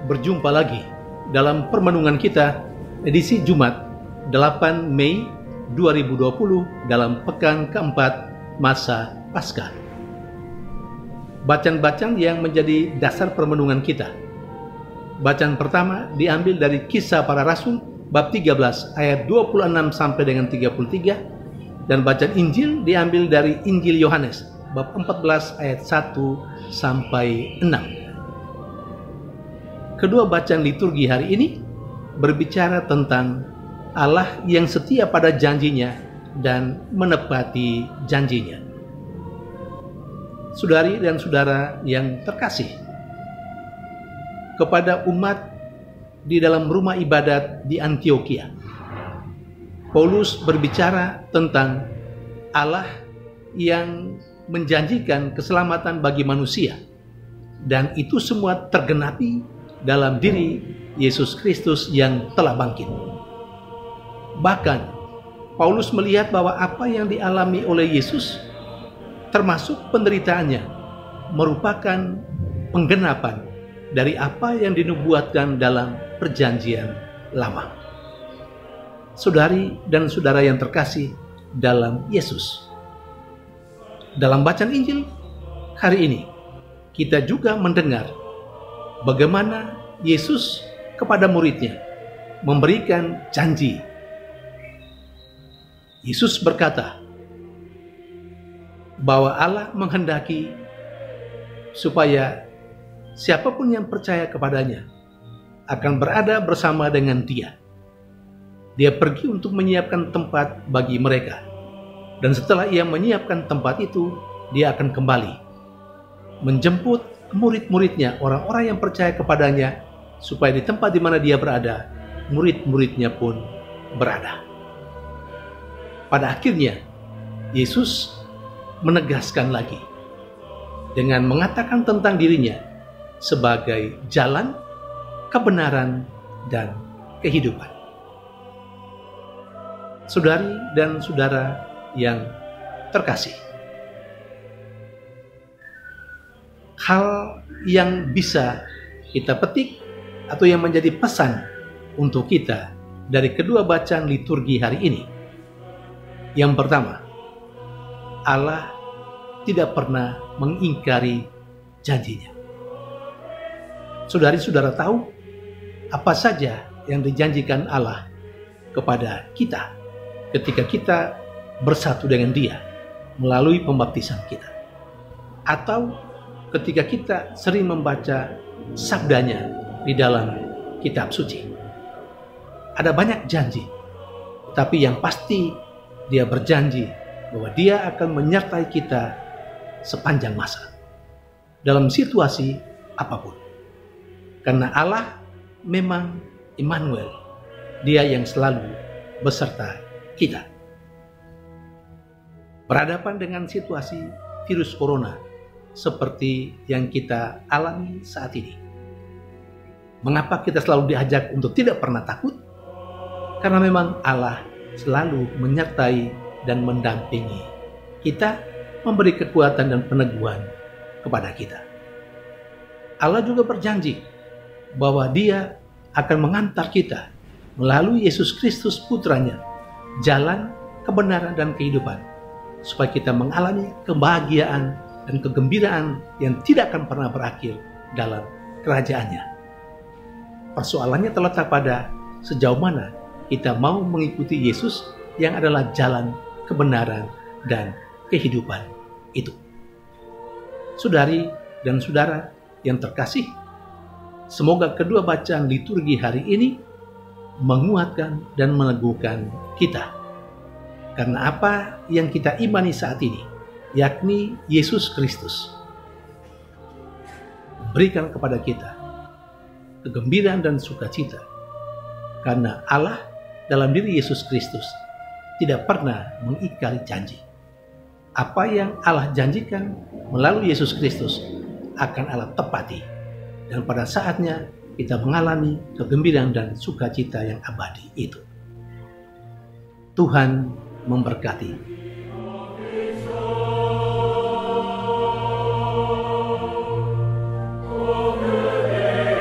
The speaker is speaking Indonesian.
berjumpa lagi dalam permenungan kita edisi Jumat 8 Mei 2020 dalam pekan keempat masa Paskah. Bacaan-bacaan yang menjadi dasar permenungan kita. Bacaan pertama diambil dari Kisah Para Rasul bab 13 ayat 26 sampai dengan 33, dan bacaan Injil diambil dari Injil Yohanes bab 14 ayat 1 sampai 6. Kedua bacaan liturgi hari ini berbicara tentang Allah yang setia pada janjinya dan menepati janjinya. Saudari dan saudara yang terkasih, kepada umat di dalam rumah ibadat di Antiokhia, Paulus berbicara tentang Allah yang menjanjikan keselamatan bagi manusia, dan itu semua tergenapi dalam diri Yesus Kristus yang telah bangkit. Bahkan Paulus melihat bahwa apa yang dialami oleh Yesus, termasuk penderitaannya, merupakan penggenapan dari apa yang dinubuatkan dalam perjanjian lama. Saudari dan saudara yang terkasih dalam Yesus, dalam bacaan Injil hari ini kita juga mendengar bagaimana Yesus kepada muridnya memberikan janji. Yesus berkata bahwa Allah menghendaki supaya siapapun yang percaya kepadanya akan berada bersama dengan Dia. Dia pergi untuk menyiapkan tempat bagi mereka, dan setelah Ia menyiapkan tempat itu, Dia akan kembali menjemput murid-muridnya, orang-orang yang percaya kepadanya, supaya di tempat di mana Dia berada, murid-muridnya pun berada. Pada akhirnya Yesus menegaskan lagi dengan mengatakan tentang dirinya sebagai jalan, kebenaran, dan kehidupan. Saudari dan saudara yang terkasih, hal yang bisa kita petik atau yang menjadi pesan untuk kita dari kedua bacaan liturgi hari ini. Yang pertama, Allah tidak pernah mengingkari janjinya. Saudari-saudara tahu apa saja yang dijanjikan Allah kepada kita ketika kita bersatu dengan Dia melalui pembaptisan kita, atau ketika kita sering membaca sabdanya di dalam kitab suci. Ada banyak janji, tapi yang pasti Dia berjanji bahwa Dia akan menyertai kita sepanjang masa, dalam situasi apapun. Karena Allah memang Immanuel, Dia yang selalu beserta kita. Berhadapan dengan situasi virus corona seperti yang kita alami saat ini, mengapa kita selalu diajak untuk tidak pernah takut? Karena memang Allah selalu menyertai dan mendampingi kita, memberi kekuatan dan peneguhan kepada kita. Allah juga berjanji bahwa Dia akan mengantar kita melalui Yesus Kristus Putranya, jalan, kebenaran, dan kehidupan, supaya kita mengalami kebahagiaan dan kegembiraan yang tidak akan pernah berakhir dalam kerajaan-Nya. Persoalannya terletak pada sejauh mana kita mau mengikuti Yesus yang adalah jalan, kebenaran, dan kehidupan itu. Saudari dan saudara yang terkasih, semoga kedua bacaan liturgi hari ini menguatkan dan meneguhkan kita. Karena apa yang kita imani saat ini, yakni Yesus Kristus, berikan kepada kita kegembiraan dan sukacita. Karena Allah dalam diri Yesus Kristus tidak pernah mengingkari janji. Apa yang Allah janjikan melalui Yesus Kristus akan Allah tepati, dan pada saatnya kita mengalami kegembiraan dan sukacita yang abadi itu. Tuhan memberkati